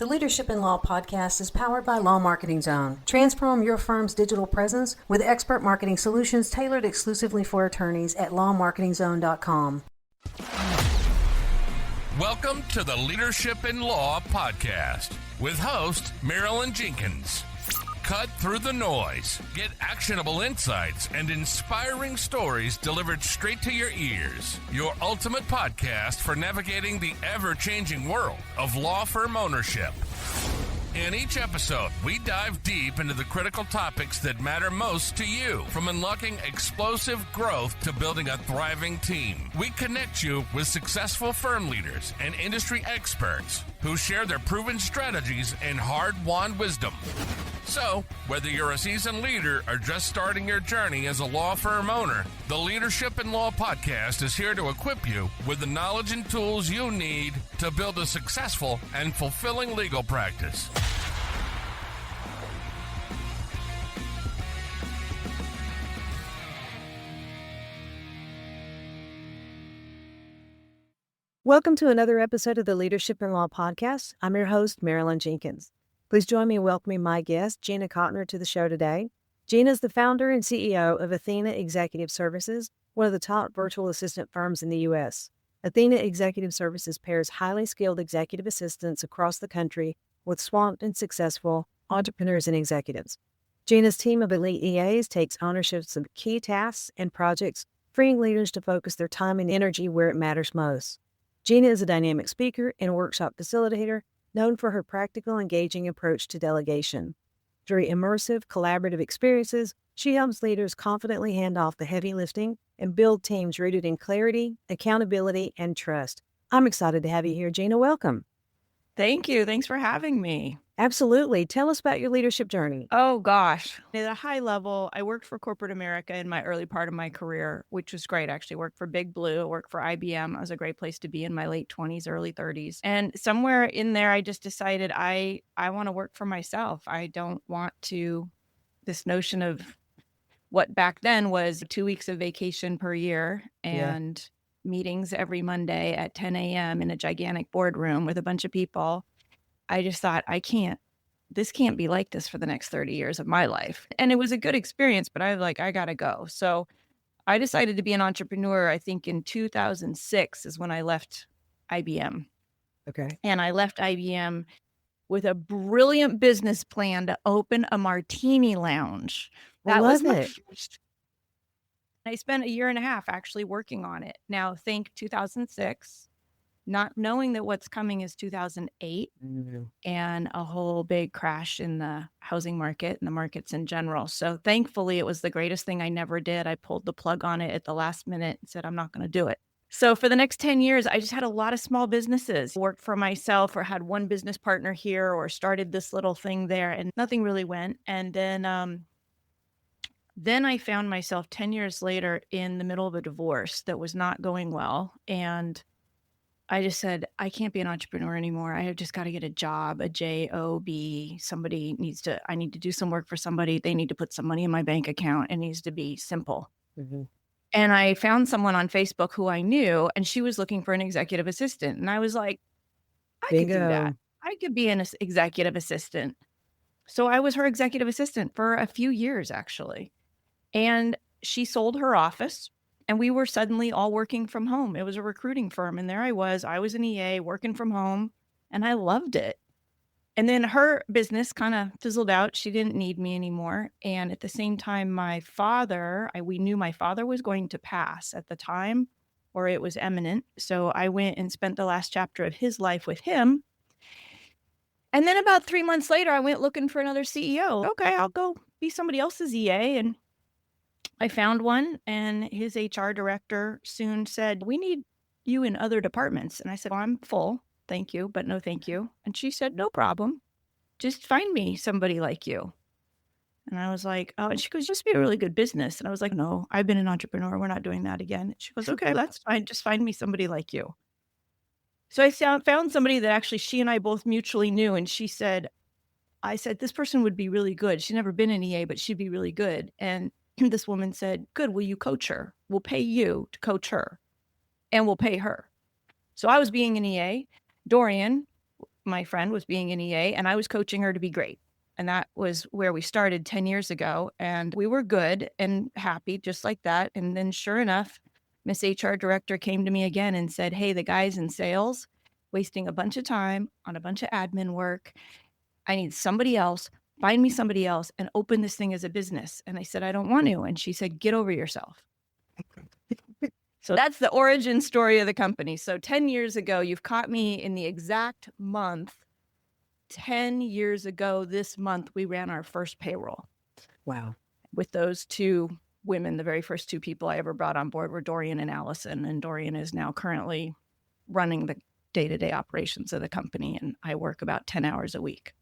The Leadership in Law podcast is powered by Law Marketing Zone. Transform your firm's digital presence with expert marketing solutions tailored exclusively for attorneys at lawmarketingzone.com. Welcome to the Leadership in Law podcast with host Marilyn Jenkins. Cut through the noise, get actionable insights and inspiring stories delivered straight to your ears. Your ultimate podcast for navigating the ever-changing world of law firm ownership. In each episode, we dive deep into the critical topics that matter most to you, from unlocking explosive growth to building a thriving team. We connect you with successful firm leaders and industry experts who share their proven strategies and hard-won wisdom. So, whether you're a seasoned leader or just starting your journey as a law firm owner, the Leadership in Law podcast is here to equip you with the knowledge and tools you need to build a successful and fulfilling legal practice. Welcome to another episode of the Leadership in Law podcast. I'm your host, Marilyn Jenkins. Please join me in welcoming my guest, Gina Cotner, to the show today. Gina is the founder and CEO of Athena Executive Services, one of the top virtual assistant firms in the U.S. Athena Executive Services pairs highly skilled executive assistants across the country with swamped and successful entrepreneurs and executives. Gina's team of elite EAs takes ownership of key tasks and projects, freeing leaders to focus their time and energy where it matters most. Gina is a dynamic speaker and workshop facilitator, known for her practical, engaging approach to delegation. Through immersive, collaborative experiences, she helps leaders confidently hand off the heavy lifting and build teams rooted in clarity, accountability, and trust. I'm excited to have you here, Gina. Welcome. Thank you. Thanks for having me. Absolutely. Tell us about your leadership journey. Oh, gosh. At a high level, I worked for corporate America in my early part of my career, which was great. I actually worked for Big Blue. I worked for IBM. It was a great place to be in my late 20s, early 30s. And somewhere in there, I just decided I want to work for myself. I don't want to, this notion of what back then was 2 weeks of vacation per year and meetings every Monday at 10 a.m. in a gigantic boardroom with a bunch of people. I just thought, this can't be like this for the next 30 years of my life. And it was a good experience, but I was like, I gotta go. So I decided to be an entrepreneur, I think in 2006 is when I left IBM. Okay. And I left IBM with a brilliant business plan to open a martini lounge. That was my first. I spent a year and a half actually working on it. Now think 2006. Not knowing that what's coming is 2008 and a whole big crash in the housing market and the markets in general. So thankfully, it was the greatest thing I never did. I pulled the plug on it at the last minute and said, I'm not going to do it. So for the next 10 years, I just had a lot of small businesses, worked for myself or had one business partner here or started this little thing there and nothing really went. And then I found myself 10 years later in the middle of a divorce that was not going well. And I just said, I can't be an entrepreneur anymore. I have just got to get a job, a job. I need to do some work for somebody. They need to put some money in my bank account. It needs to be simple. Mm-hmm. And I found someone on Facebook who I knew, and she was looking for an executive assistant. And I was like, I could do that. I could be an executive assistant. So I was her executive assistant for a few years, actually. And she sold her office. And we were suddenly all working from home. It was a recruiting firm. And there I was an EA working from home. And I loved it. And then her business kind of fizzled out. She didn't need me anymore. And at the same time, my father, we knew my father was going to pass at the time, or it was imminent. So I went and spent the last chapter of his life with him. And then about 3 months later, I went looking for another CEO. Okay, I'll go be somebody else's EA. And I found one, and his HR director soon said, we need you in other departments. And I said, well, I'm full. Thank you, but no thank you. And she said, no problem. Just find me somebody like you. And I was like, oh, and she goes, just be a really good business. And I was like, no, I've been an entrepreneur. We're not doing that again. She goes, okay, that's fine. Just find me somebody like you. So I found somebody that actually she and I both mutually knew. And I said, this person would be really good. She'd never been an EA, but she'd be really good. And this woman said, good, will you coach her? We'll pay you to coach her and we'll pay her. So I was being an EA. Dorian my friend was being an EA and I was coaching her to be great. And that was where we started 10 years ago. And we were good and happy just like that. And then sure enough, Miss HR director came to me again and said, hey, the guys in sales wasting a bunch of time on a bunch of admin work. I need somebody else. Find me somebody else and open this thing as a business. And I said, I don't want to. And she said, get over yourself. So that's the origin story of the company. So 10 years ago, you've caught me in the exact month. 10 years ago this month, we ran our first payroll. Wow. With those two women, the very first two people I ever brought on board were Dorian and Allison. And Dorian is now currently running the day-to-day operations of the company. And I work about 10 hours a week.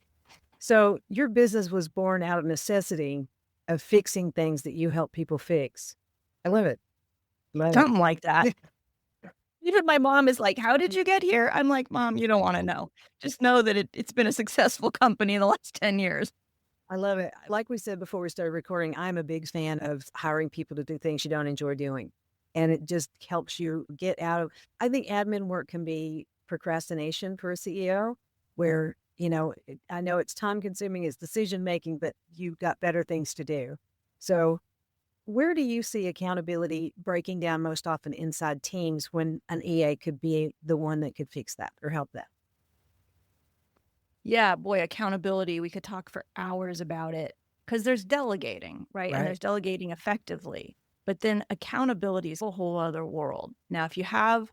So your business was born out of necessity of fixing things that you help people fix. I love it. Something like that. Even my mom is like, how did you get here? I'm like, Mom, you don't want to know. Just know that it's been a successful company in the last 10 years. I love it. Like we said before we started recording, I'm a big fan of hiring people to do things you don't enjoy doing. And it just helps you get out of, I think admin work can be procrastination for a CEO where, I know it's time consuming, it's decision making, but you've got better things to do. So where do you see accountability breaking down most often inside teams when an EA could be the one that could fix that or help that? Yeah, boy, accountability. We could talk for hours about it because there's delegating, right? And there's delegating effectively. But then accountability is a whole other world. Now, if you have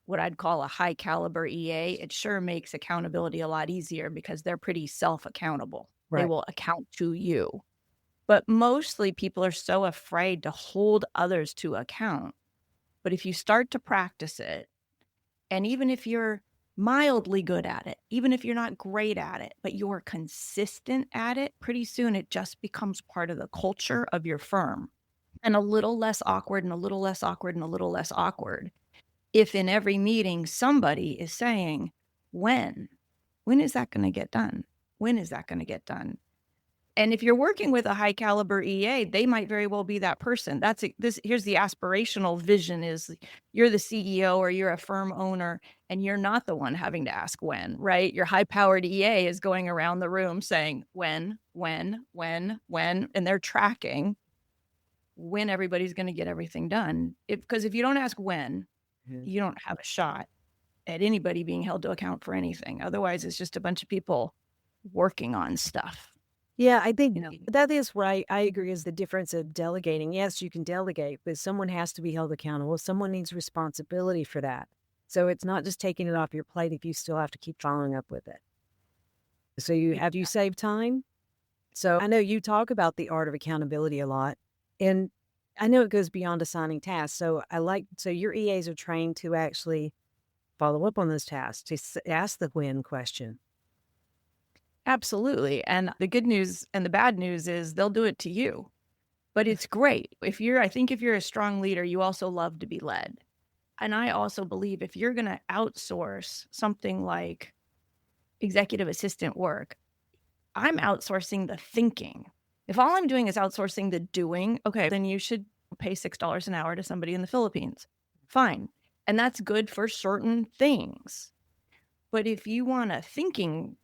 what I'd call a high caliber EA, it sure makes accountability a lot easier because they're pretty self-accountable. They will account to you. But mostly people are so afraid to hold others to account. But if you start to practice it, and even if you're mildly good at it, even if you're not great at it, but you're consistent at it, pretty soon it just becomes part of the culture of your firm. And a little less awkward and a little less awkward and a little less awkward. If in every meeting somebody is saying, when is that going to get done? When is that going to get done? And if you're working with a high caliber EA, they might very well be that person. Here's the aspirational vision is you're the CEO or you're a firm owner and you're not the one having to ask when, right? Your high powered EA is going around the room saying when, and they're tracking when everybody's going to get everything done. Because if you don't ask when, you don't have a shot at anybody being held to account for anything. Otherwise, it's just a bunch of people working on stuff. Yeah, I think that is right. I agree is the difference of delegating. Yes, you can delegate, but someone has to be held accountable. Someone needs responsibility for that. So it's not just taking it off your plate if you still have to keep following up with it. So you saved time? So I know you talk about the art of accountability a lot. And I know it goes beyond assigning tasks. So your EAs are trained to actually follow up on those tasks, to ask the when question. Absolutely. And the good news and the bad news is they'll do it to you. But it's great. I think if you're a strong leader, you also love to be led. And I also believe if you're going to outsource something like executive assistant work, I'm outsourcing the thinking. If all I'm doing is outsourcing the doing, okay, then you should pay $6 an hour to somebody in the Philippines. Fine. And that's good for certain things. But if you want a thinking,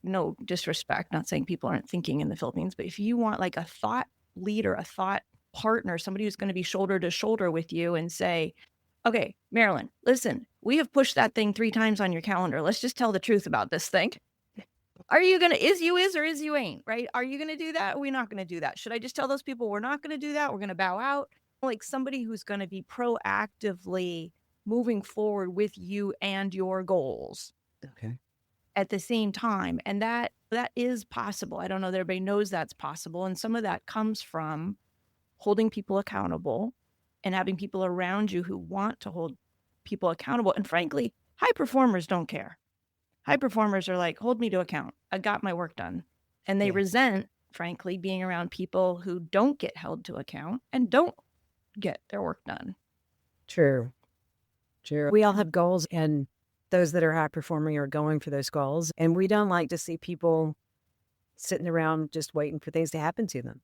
no disrespect, not saying people aren't thinking in the Philippines, but if you want like a thought leader, a thought partner, somebody who's going to be shoulder to shoulder with you and say, okay, Marilyn, listen, we have pushed that thing 3 times on your calendar. Let's just tell the truth about this thing. Are you going to, is or is you ain't, right? Are you going to do that? Are we not going to do that? Should I just tell those people we're not going to do that? We're going to bow out? Like somebody who's going to be proactively moving forward with you and your goals. Okay. At the same time. And that is possible. I don't know that everybody knows that's possible. And some of that comes from holding people accountable and having people around you who want to hold people accountable. And frankly, high performers don't care. High performers are like, hold me to account. I got my work done. And they resent, frankly, being around people who don't get held to account and don't get their work done. True. We all have goals, and those that are high performing are going for those goals. And we don't like to see people sitting around just waiting for things to happen to them.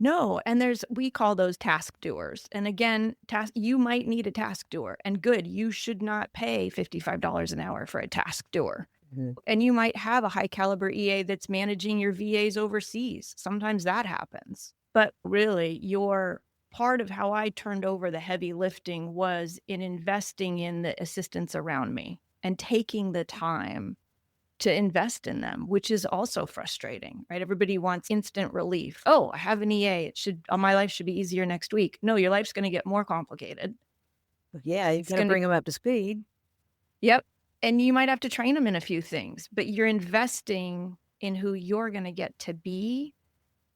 No, and we call those task doers. And again, you might need a task doer, and good, you should not pay $55 an hour for a task doer. Mhm. And you might have a high caliber EA that's managing your VAs overseas. Sometimes that happens. But really, your part of how I turned over the heavy lifting was in investing in the assistants around me and taking the time to invest in them, which is also frustrating, right? Everybody wants instant relief. Oh, I have an EA. My life should be easier next week. No, your life's going to get more complicated. Yeah, you got to bring them up to speed. Yep. And you might have to train them in a few things, but you're investing in who you're going to get to be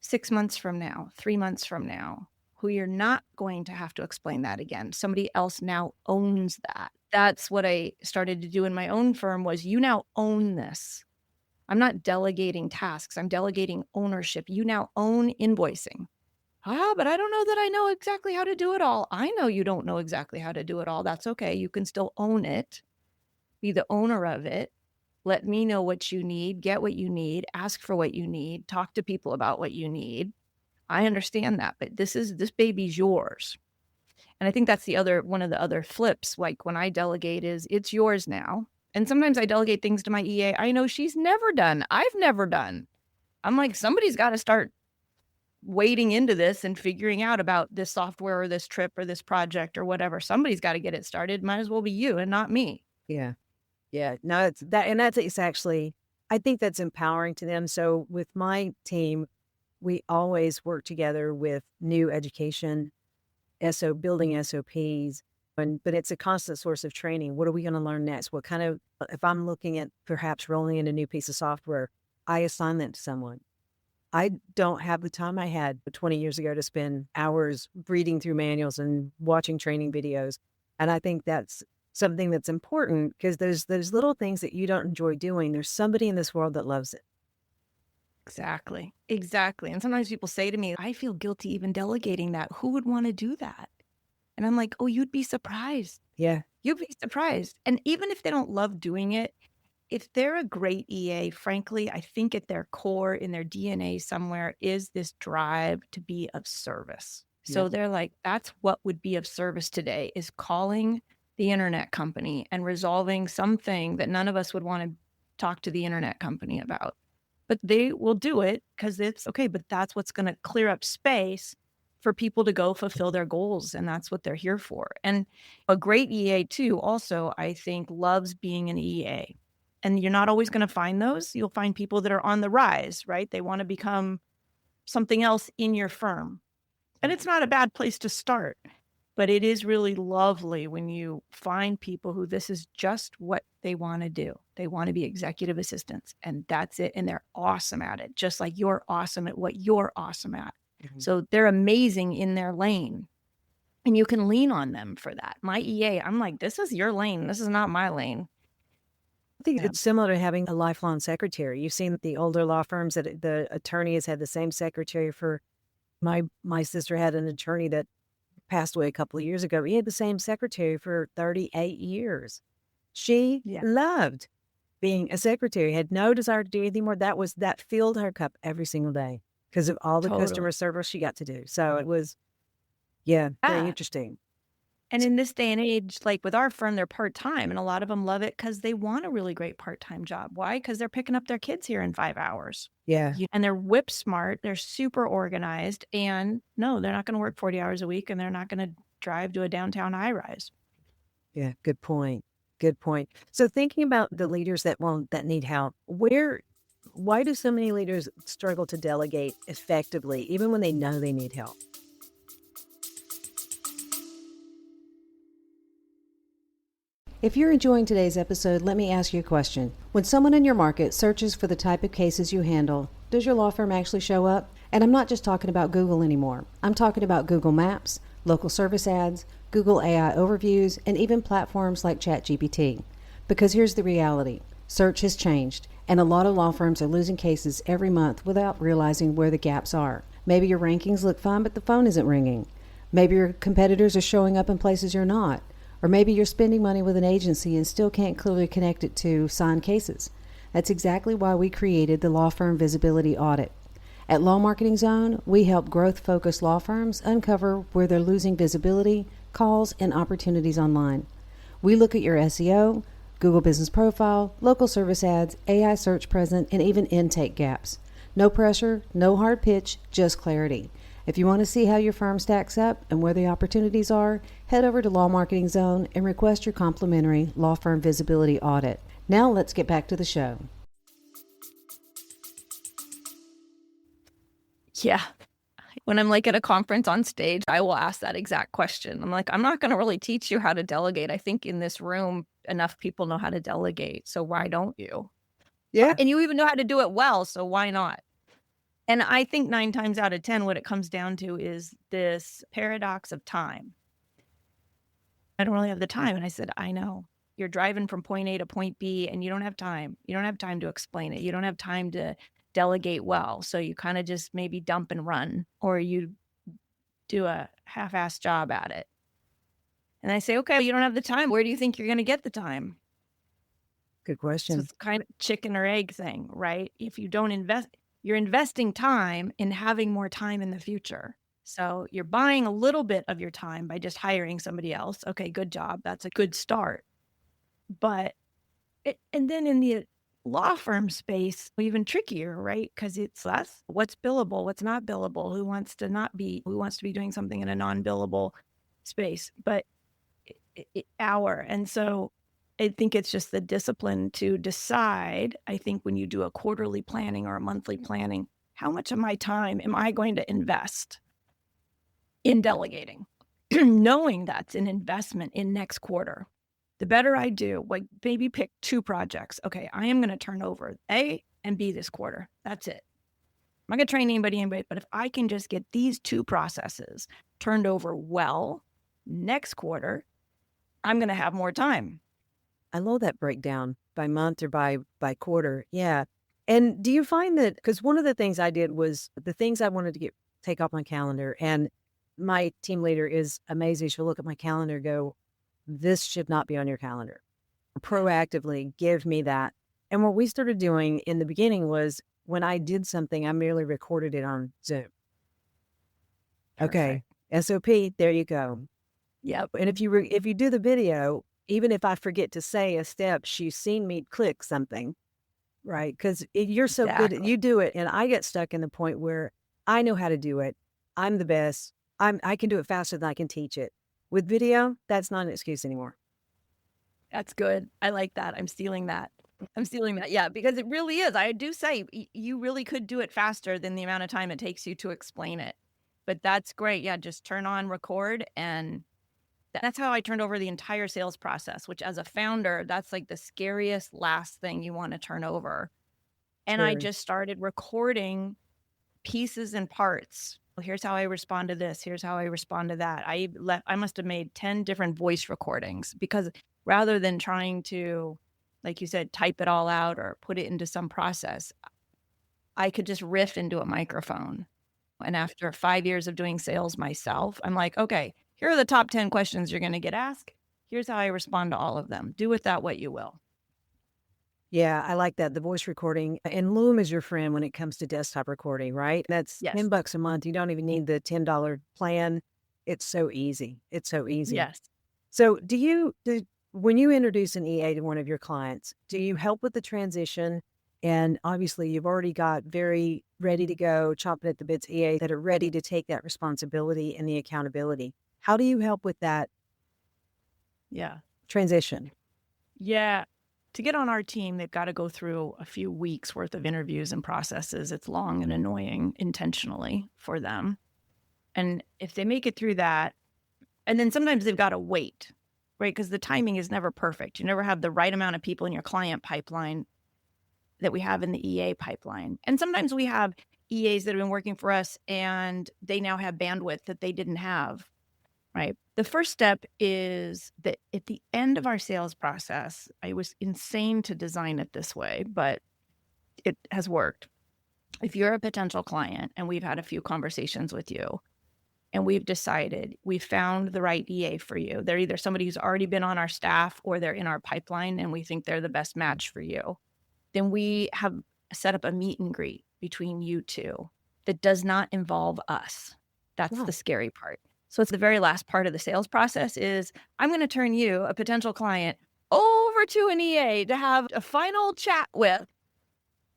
6 months from now, 3 months from now, who you're not going to have to explain that again. Somebody else now owns that. That's what I started to do in my own firm was you now own this. I'm not delegating tasks. I'm delegating ownership. You now own invoicing. But I don't know that I know exactly how to do it all. I know you don't know exactly how to do it all. That's okay. You can still own it. Be the owner of it. Let me know what you need, get what you need, ask for what you need, talk to people about what you need. I understand that, but this baby's yours. And I think that's one of the other flips. Like when I delegate it's yours now. And sometimes I delegate things to my EA I know she's never done. I've never done. I'm like, somebody's got to start wading into this and figuring out about this software or this trip or this project or whatever. Somebody's got to get it started. Might as well be you and not me. Yeah. Yeah. No, it's actually, I think that's empowering to them. So with my team, we always work together with new education, building SOPs, but it's a constant source of training. What are we going to learn next? What kind of, if I'm looking at perhaps rolling in a new piece of software, I assign that to someone. I don't have the time I had 20 years ago to spend hours reading through manuals and watching training videos. And I think that's something that's important because there's little things that you don't enjoy doing. There's somebody in this world that loves it. Exactly. And sometimes people say to me, I feel guilty even delegating that. Who would want to do that? And I'm like, oh, you'd be surprised. Yeah. You'd be surprised. And even if they don't love doing it, if they're a great EA, frankly, I think at their core, in their DNA somewhere, is this drive to be of service. So they're like, that's what would be of service today, is calling the internet company and resolving something that none of us would want to talk to the internet company about. But they will do it because it's okay, but that's what's going to clear up space for people to go fulfill their goals. And that's what they're here for. And a great EA too, also, I think, loves being an EA. And you're not always going to find those. You'll find people that are on the rise, right? They want to become something else in your firm. And it's not a bad place to start. But it is really lovely when you find people who this is just what they want to do. They want to be executive assistants, and that's it. And they're awesome at it, just like you're awesome at what you're awesome at. Mm-hmm. So they're amazing in their lane, and you can lean on them for that. My EA, I'm like, this is your lane. This is not my lane. I think it's similar to having a lifelong secretary. You've seen the older law firms that the attorney has had the same secretary for. My sister had an attorney that passed away a couple of years ago. He had the same secretary for 38 years. She loved being a secretary, had no desire to do anything more. That filled her cup every single day because of all the customer service she got to do. So it was, very interesting. And in this day and age, like with our firm, they're part-time, and a lot of them love it because they want a really great part-time job. Why? Because they're picking up their kids here in 5 hours. Yeah. And they're whip smart. They're super organized. And no, they're not going to work 40 hours a week, and they're not going to drive to a downtown high-rise. Yeah, good point. Good point. So thinking about the leaders that need help, why do so many leaders struggle to delegate effectively, even when they know they need help? If you're enjoying today's episode, let me ask you a question. When someone in your market searches for the type of cases you handle, does your law firm actually show up? And I'm not just talking about Google anymore. I'm talking about Google Maps, local service ads, Google AI overviews, and even platforms like ChatGPT. Because here's the reality. Search has changed, and a lot of law firms are losing cases every month without realizing where the gaps are. Maybe your rankings look fine, but the phone isn't ringing. Maybe your competitors are showing up in places you're not. Or maybe you're spending money with an agency and still can't clearly connect it to signed cases. That's exactly why we created the Law Firm Visibility Audit. At Law Marketing Zone, we help growth-focused law firms uncover where they're losing visibility, calls, and opportunities online. We look at your SEO, Google Business Profile, local service ads, AI search present, and even intake gaps. No pressure, no hard pitch, just clarity. If you want to see how your firm stacks up and where the opportunities are, head over to Law Marketing Zone and request your complimentary law firm visibility audit. Now let's get back to the show. Yeah. When I'm like at a conference on stage, I will ask that exact question. I'm like, I'm not going to really teach you how to delegate. I think in this room, enough people know how to delegate. So why don't you? Yeah. And you even know how to do it well. So why not? And I think 9 times out of 10, what it comes down to is this paradox of time. I don't really have the time. And I said, I know. You're driving from point A to point B and you don't have time. You don't have time to explain it. You don't have time to delegate well. So you kind of just maybe dump and run, or you do a half-assed job at it. And I say, okay, you don't have the time. Where do you think you're going to get the time? Good So question. it's kind of chicken or egg thing, right? If you don't invest, you're investing time in having more time in the future. So you're buying a little bit of your time by just hiring somebody else. Okay, good job. That's a good start. But and then in the law firm space, even trickier, right? Because it's less what's billable, what's not billable, who wants to be doing something in a non-billable space, but hour. And so I think it's just the discipline to decide. I think when you do a quarterly planning or a monthly planning, how much of my time am I going to invest in delegating? Knowing that's an investment in next quarter. The better I do, like maybe pick 2 projects. Okay, I am going to turn over A and B this quarter. That's it. I'm not going to train anybody, but if I can just get these 2 processes turned over well next quarter, I'm going to have more time. I love that breakdown by month or by quarter. Yeah. And do you find that, because one of the things I did was the things I wanted to take off my calendar, and my team leader is amazing. She'll look at my calendar and go, this should not be on your calendar. Proactively give me that. And what we started doing in the beginning was when I did something, I merely recorded it on Zoom. Okay. SOP, there you go. Yep. And if you do the video, even if I forget to say a step, she's seen me click something, right? Because you're so good at, you do it. And I get stuck in the point where I know how to do it. I'm the best. I can do it faster than I can teach it. With video, that's not an excuse anymore. That's good. I like that. I'm stealing that. Yeah, because it really is. I do say you really could do it faster than the amount of time it takes you to explain it. But that's great. Yeah, just turn on record. And that's how I turned over the entire sales process, which as a founder, that's like the scariest last thing you want to turn over. And I just started recording pieces and parts. Well, here's how I respond to this. Here's how I respond to that. I must have made 10 different voice recordings, because rather than trying to, like you said, type it all out or put it into some process, I could just riff into a microphone. And after 5 years of doing sales myself, I'm like, okay, here are the top 10 questions you're going to get asked. Here's how I respond to all of them. Do with that what you will. Yeah, I like that. The voice recording, and Loom is your friend when it comes to desktop recording, right? That's $10 a month. You don't even need the $10 plan. It's so easy. Yes. So when you introduce an EA to one of your clients, do you help with the transition? And obviously you've already got very ready to go, chomping at the bits EA that are ready to take that responsibility and the accountability. How do you help with that transition? Yeah. To get on our team, they've got to go through a few weeks worth of interviews and processes. It's long and annoying intentionally for them. And if they make it through that, and then sometimes they've got to wait, right? Because the timing is never perfect. You never have the right amount of people in your client pipeline that we have in the EA pipeline. And sometimes we have EAs that have been working for us and they now have bandwidth that they didn't have, right? The first step is that at the end of our sales process, I was insane to design it this way, but it has worked. If you're a potential client and we've had a few conversations with you and we've decided we found the right EA for you, they're either somebody who's already been on our staff or they're in our pipeline and we think they're the best match for you, then we have set up a meet and greet between you two. that does not involve us. That's Wow. the scary part. So it's the very last part of the sales process is I'm going to turn you, a potential client, over to an EA to have a final chat with.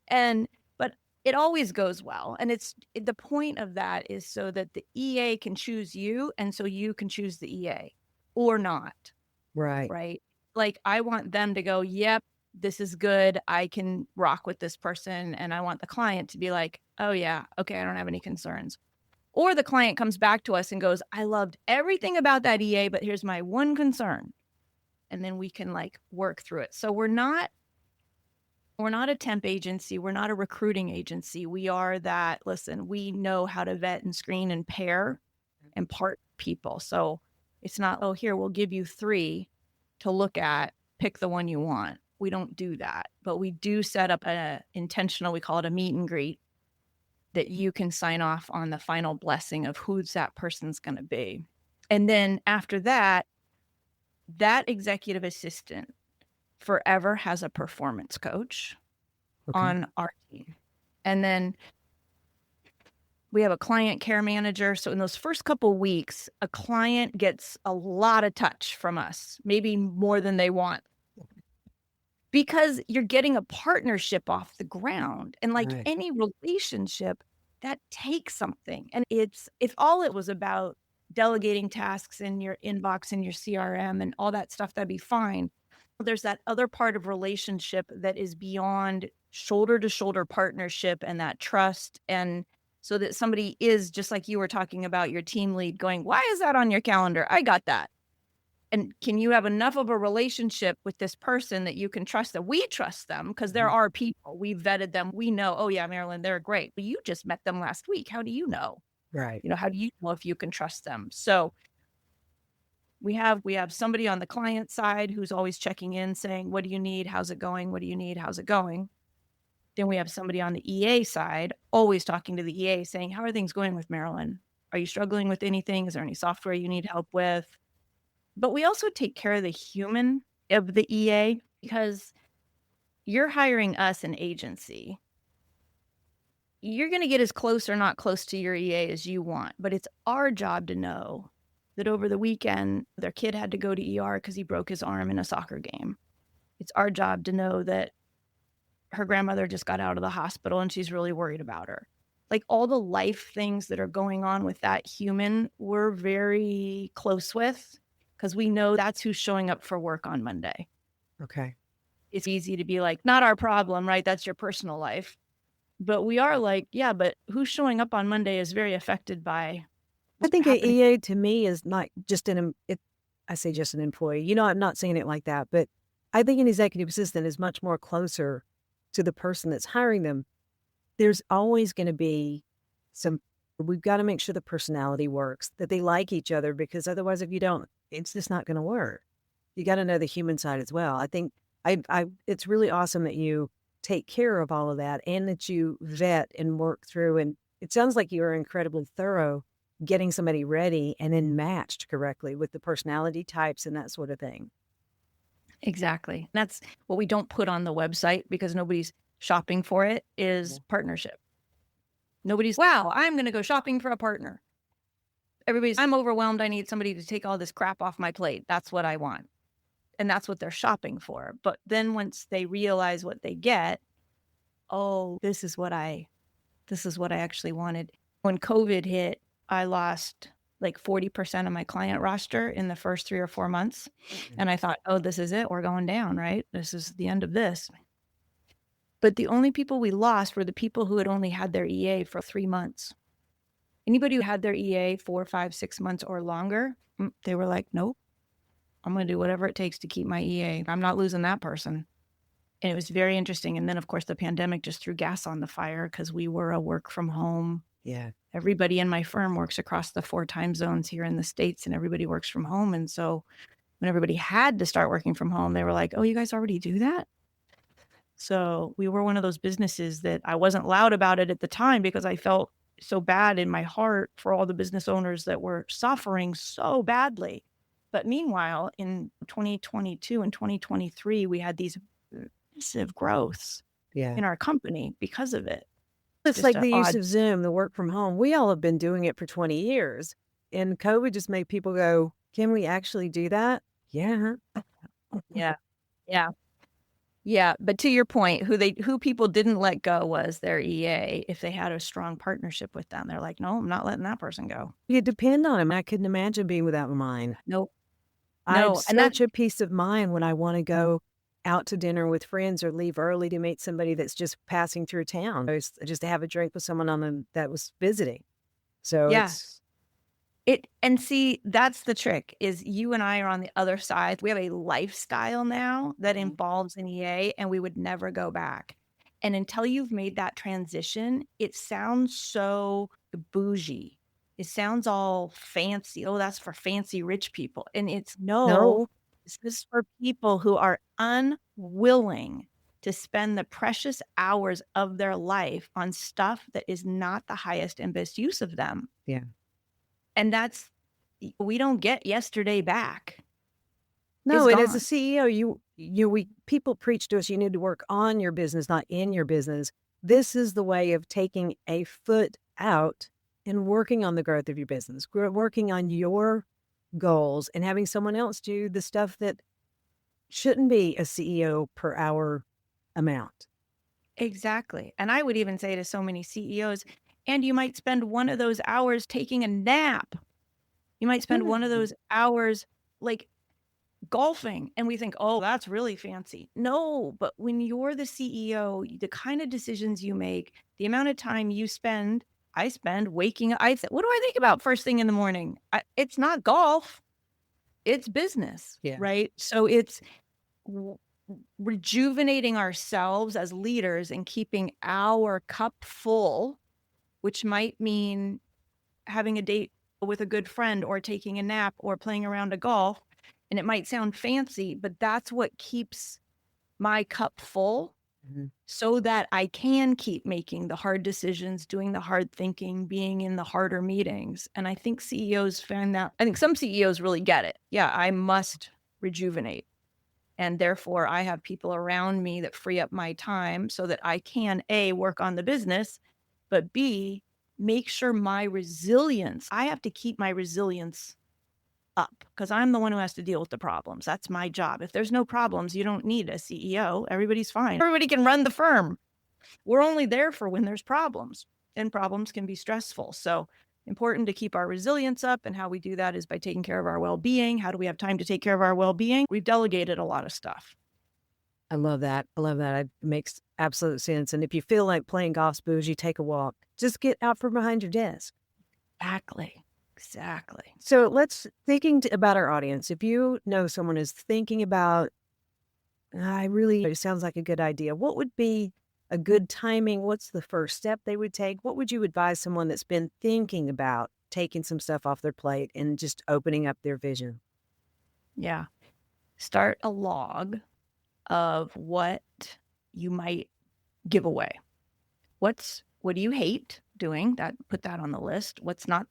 But it always goes well. And the point of that is so that the EA can choose you and so you can choose the EA or not. Right. Right. Like I want them to go, yep, this is good. I can rock with this person. And I want the client to be like, oh yeah, okay, I don't have any concerns. Or the client comes back to us and goes, I loved everything about that EA, but here's my one concern. And then we can like work through it. So we're not a temp agency. We're not a recruiting agency. We are that, listen, we know how to vet and screen and pair and part people. So it's not, oh, here, we'll give you 3 to look at, pick the one you want. We don't do that, but we do set up a intentional, we call it a meet and greet, that you can sign off on the final blessing of who's that person's going to be. And then after that, that executive assistant forever has a performance coach on our team. And then we have a client care manager. So in those first couple of weeks, a client gets a lot of touch from us, maybe more than they want, because you're getting a partnership off the ground. And like any relationship, that takes something. And if all it was about delegating tasks in your inbox and your CRM and all that stuff, that'd be fine. There's that other part of relationship that is beyond shoulder to shoulder partnership and that trust. And so that somebody is, just like you were talking about your team lead going, why is that on your calendar? I got that. And can you have enough of a relationship with this person that you can trust them? We trust them because there are people. We vetted them. We know, oh yeah, Marilyn, they're great. But you just met them last week. How do you know? Right. How do you know if you can trust them? So we have somebody on the client side who's always checking in saying, what do you need? How's it going? What do you need? How's it going? Then we have somebody on the EA side, always talking to the EA saying, how are things going with Marilyn? Are you struggling with anything? Is there any software you need help with? But we also take care of the human of the EA because you're hiring us, an agency. You're going to get as close or not close to your EA as you want. But it's our job to know that over the weekend, their kid had to go to ER because he broke his arm in a soccer game. It's our job to know that her grandmother just got out of the hospital and she's really worried about her. Like all the life things that are going on with that human, we're very close with because we know that's who's showing up for work on Monday. Okay. It's easy to be like, not our problem, right? That's your personal life. But we are like, yeah, but who's showing up on Monday is very affected by I think an EA to me is not just I say just an employee. I'm not saying it like that, but I think an executive assistant is much more closer to the person that's hiring them. There's always going to be we've got to make sure the personality works, that they like each other, because otherwise if you don't, it's just not going to work. You got to know the human side as well. I think it's really awesome that you take care of all of that and that you vet and work through. And it sounds like you are incredibly thorough getting somebody ready and then matched correctly with the personality types and that sort of thing. Exactly. That's what we don't put on the website because nobody's shopping for it is partnership. Nobody's, wow, I'm going to go shopping for a partner. Everybody's, I'm overwhelmed. I need somebody to take all this crap off my plate. That's what I want. And that's what they're shopping for. But then once they realize what they get, oh, this is what I actually wanted. When COVID hit, I lost like 40% of my client roster in the first 3 or 4 months. And I thought, oh, this is it. We're going down, right? This is the end of this. But the only people we lost were the people who had only had their EA for 3 months. Anybody who had their EA 4, 5, 6 months or longer, they were like, nope, I'm going to do whatever it takes to keep my EA. I'm not losing that person. And it was very interesting. And then, of course, the pandemic just threw gas on the fire because we were a work from home. Yeah. Everybody in my firm works across the 4 time zones here in the States, and everybody works from home. And so when everybody had to start working from home, they were like, oh, you guys already do that? So we were one of those businesses that I wasn't loud about it at the time because I felt so bad in my heart for all the business owners that were suffering so badly. But meanwhile, in 2022 and 2023, we had these massive growths in our company because of it. It's just like an the use odd. of Zoom, the work from home. We all have been doing it for 20 years. And COVID just made people go, can we actually do that? Yeah. Yeah. Yeah. Yeah. But to your point, who people didn't let go was their EA. If they had a strong partnership with them, they're like, no, I'm not letting that person go. You depend on them. I couldn't imagine being without mine. Nope. I have No. And that, such a peace of mind when I want to go out to dinner with friends or leave early to meet somebody that's just passing through town. Or just to have a drink with someone that was visiting. So yeah. it's And see, that's the trick is you and I are on the other side. We have a lifestyle now that involves an EA and we would never go back. And until you've made that transition, it sounds so bougie. It sounds all fancy. Oh, that's for fancy rich people. And it's no. no, this is for people who are unwilling to spend the precious hours of their life on stuff that is not the highest and best use of them. Yeah. And we don't get yesterday back. No, It's and as a gone. CEO, people preach to us, you need to work on your business, not in your business. This is the way of taking a foot out and working on the growth of your business, working on your goals and having someone else do the stuff that shouldn't be a CEO per hour amount. Exactly. And I would even say to so many CEOs, and you might spend one of those hours taking a nap. You might spend one of those hours like golfing. And we think, oh, that's really fancy. No, but when you're the CEO, the kind of decisions you make, the amount of time I spend waking up. What do I think about first thing in the morning? It's not golf, it's business, Yeah. right? So it's rejuvenating ourselves as leaders and keeping our cup full, which might mean having a date with a good friend or taking a nap or playing around a golf. And it might sound fancy, but that's what keeps my cup full so that I can keep making the hard decisions, doing the hard thinking, being in the harder meetings. And I think CEOs find that. I think some CEOs really get it. Yeah, I must rejuvenate. And therefore, I have people around me that free up my time so that I can, A, work on the business, but B, make sure I have to keep my resilience up because I'm the one who has to deal with the problems. That's my job. If there's no problems, you don't need a CEO. Everybody's fine. Everybody can run the firm. We're only there for when there's problems, and problems can be stressful. So important to keep our resilience up. And how we do that is by taking care of our well-being. How do we have time to take care of our well-being? We've delegated a lot of stuff. I love that. It makes absolute sense. And if you feel like playing golf's bougie, take a walk. Just get out from behind your desk. Exactly. So let's thinking about our audience. If you know someone is thinking about, it sounds like a good idea. What would be a good timing? What's the first step they would take? What would you advise someone that's been thinking about taking some stuff off their plate and just opening up their vision? Yeah. Start a log of what you might give away. What do you hate doing? Put that on the list. What's not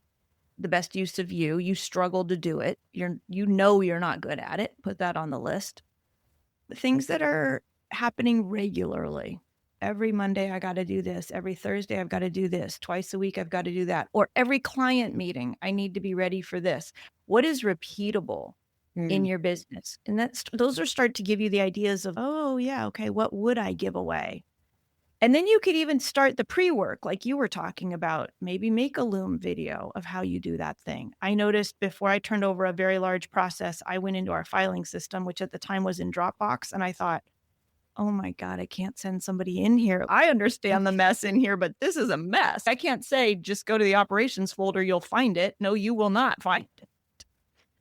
the best use of you? You struggle to do it. You're not good at it. Put that on the list. The things that are happening regularly. Every Monday, I got to do this. Every Thursday, I've got to do this. Twice a week, I've got to do that. Or every client meeting, I need to be ready for this. What is repeatable in your business? And those start to give you the ideas of, oh, yeah, okay, what would I give away? And then you could even start the pre-work like you were talking about. Maybe make a Loom video of how you do that thing. I noticed before I turned over a very large process, I went into our filing system, which at the time was in Dropbox. And I thought, oh my God, I can't send somebody in here. I understand the mess in here, but this is a mess. I can't say, just go to the operations folder, you'll find it. No, you will not find it.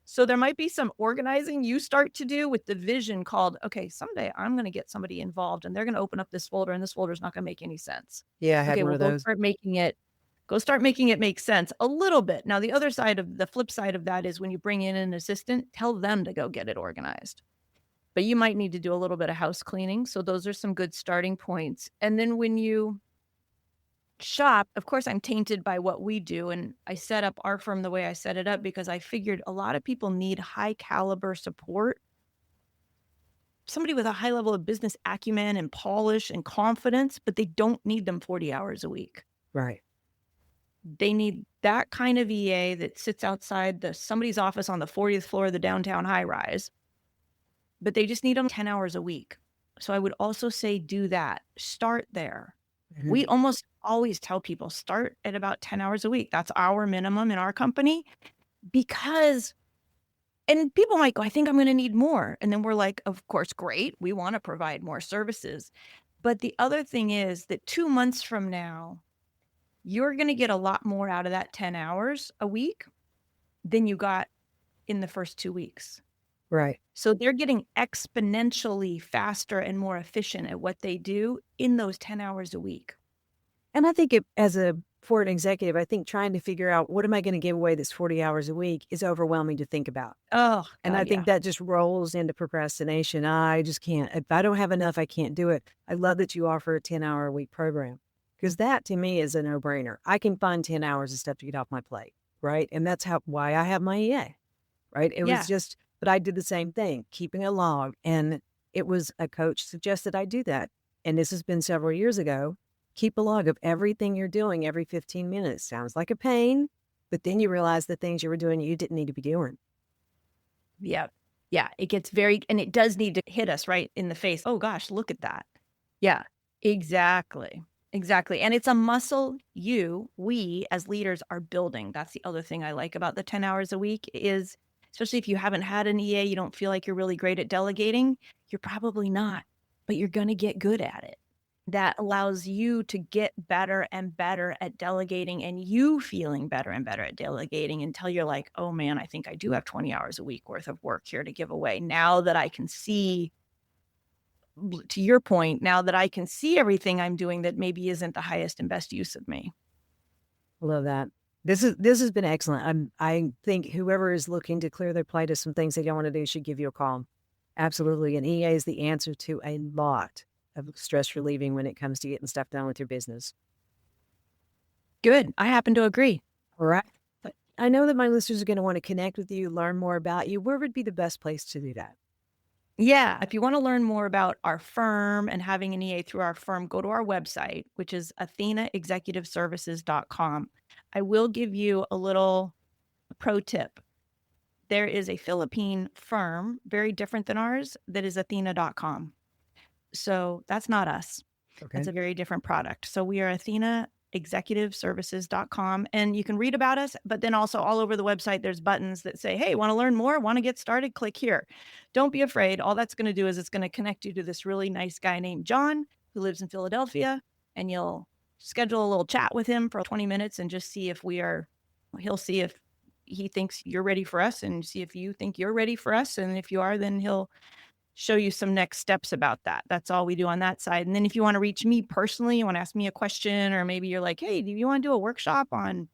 So there might be some organizing you start to do with the vision called, okay, someday I'm going to get somebody involved and they're going to open up this folder and this folder is not going to make any sense. Yeah, I had one of those. Go start making it make sense a little bit. Now, the flip side of that is when you bring in an assistant, tell them to go get it organized. But you might need to do a little bit of house cleaning. So those are some good starting points. And then when you shop, of course, I'm tainted by what we do. And I set up our firm the way I set it up because I figured a lot of people need high caliber support somebody with a high level of business acumen and polish and confidence, but they don't need them 40 hours a week. Right. They need that kind of EA that sits outside somebody's office on the 40th floor of the downtown high rise, but they just need them 10 hours a week. So I would also say do that. Start there. Mm-hmm. We almost always tell people start at about 10 hours a week. That's our minimum in our company because, and people might go, I think I'm going to need more. And then we're like, of course, great. We want to provide more services. But the other thing is that 2 months from now, you're going to get a lot more out of that 10 hours a week than you got in the first 2 weeks. Right. So they're getting exponentially faster and more efficient at what they do in those 10 hours a week. And I think for an executive, I think trying to figure out what am I going to give away this 40 hours a week is overwhelming to think about. Oh, God, and I think that just rolls into procrastination. I just can't. If I don't have enough, I can't do it. I love that you offer a 10-hour a week program because that to me is a no-brainer. I can find 10 hours of stuff to get off my plate, right? And that's why I have my EA, right? It was just, but I did the same thing, keeping a log. And it was a coach suggested I do that. And this has been several years ago. Keep a log of everything you're doing every 15 minutes. Sounds like a pain, but then you realize the things you were doing you didn't need to be doing. Yeah. Yeah. It gets and it does need to hit us right in the face. Oh gosh, look at that. Yeah, exactly. Exactly. And it's a muscle we as leaders are building. That's the other thing I like about the 10 hours a week is, especially if you haven't had an EA, you don't feel like you're really great at delegating. You're probably not, but you're going to get good at it. That allows you to get better and better at delegating and you feeling better and better at delegating until you're like, oh man, I think I do have 20 hours a week worth of work here to give away. Now that I can see, to your point, now that I can see everything I'm doing that maybe isn't the highest and best use of me. Love that. This has been excellent. I think whoever is looking to clear their plate of some things they don't want to do should give you a call. Absolutely. And EA is the answer to a lot of stress relieving when it comes to getting stuff done with your business. Good. I happen to agree. All right. But I know that my listeners are going to want to connect with you, learn more about you. Where would be the best place to do that? Yeah. If you want to learn more about our firm and having an EA through our firm, go to our website, which is athenaexecutiveservices.com. I will give you a little pro tip. There is a Philippine firm, very different than ours, that is athena.com. So that's not us. Okay. That's a very different product. So we are athenaexecutiveservices.com, and you can read about us, but then also all over the website, there's buttons that say, hey, want to learn more? Want to get started? Click here. Don't be afraid. All that's going to do is it's going to connect you to this really nice guy named John who lives in Philadelphia, and you'll schedule a little chat with him for 20 minutes and just see if he'll see if he thinks you're ready for us and see if you think you're ready for us. And if you are, then he'll show you some next steps about that. That's all we do on that side. And then if you want to reach me personally, you want to ask me a question, or maybe you're like, hey, do you want to do a workshop on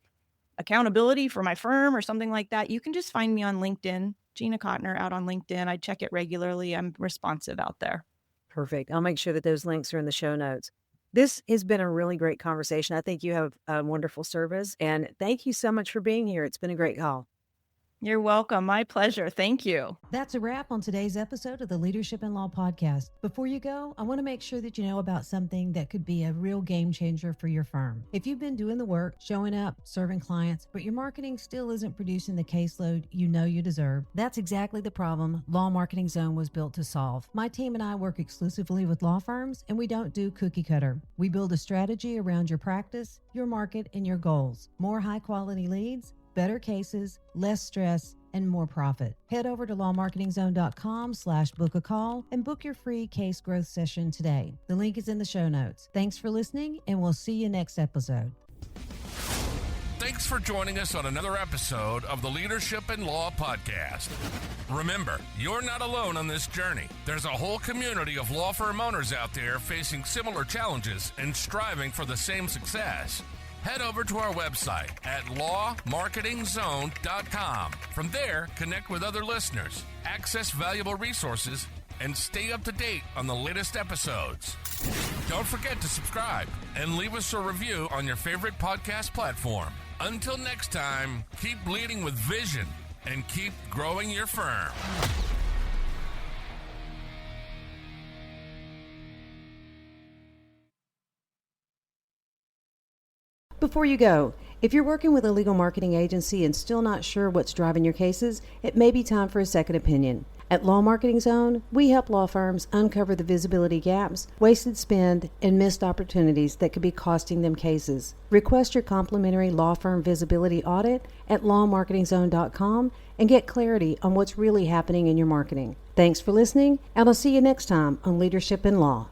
accountability for my firm or something like that? You can just find me on LinkedIn, Gina Cotner out on LinkedIn. I check it regularly. I'm responsive out there. Perfect. I'll make sure that those links are in the show notes. This has been a really great conversation. I think you have a wonderful service, and thank you so much for being here. It's been a great call. You're welcome. My pleasure. Thank you. That's a wrap on today's episode of the Leadership in Law podcast. Before you go, I want to make sure that you know about something that could be a real game changer for your firm. If you've been doing the work, showing up, serving clients, but your marketing still isn't producing the caseload you know you deserve, that's exactly the problem Law Marketing Zone was built to solve. My team and I work exclusively with law firms, and we don't do cookie cutter. We build a strategy around your practice, your market, and your goals. More high-quality leads, better cases, less stress, and more profit. Head over to lawmarketingzone.com/book a call and book your free case growth session today. The link is in the show notes. Thanks for listening, and we'll see you next episode. Thanks for joining us on another episode of the Leadership in Law podcast. Remember, you're not alone on this journey. There's a whole community of law firm owners out there facing similar challenges and striving for the same success. Head over to our website at lawmarketingzone.com. From there, connect with other listeners, access valuable resources, and stay up to date on the latest episodes. Don't forget to subscribe and leave us a review on your favorite podcast platform. Until next time, keep leading with vision and keep growing your firm. Before you go, if you're working with a legal marketing agency and still not sure what's driving your cases, it may be time for a second opinion. At Law Marketing Zone, we help law firms uncover the visibility gaps, wasted spend, and missed opportunities that could be costing them cases. Request your complimentary law firm visibility audit at lawmarketingzone.com and get clarity on what's really happening in your marketing. Thanks for listening, and I'll see you next time on Leadership in Law.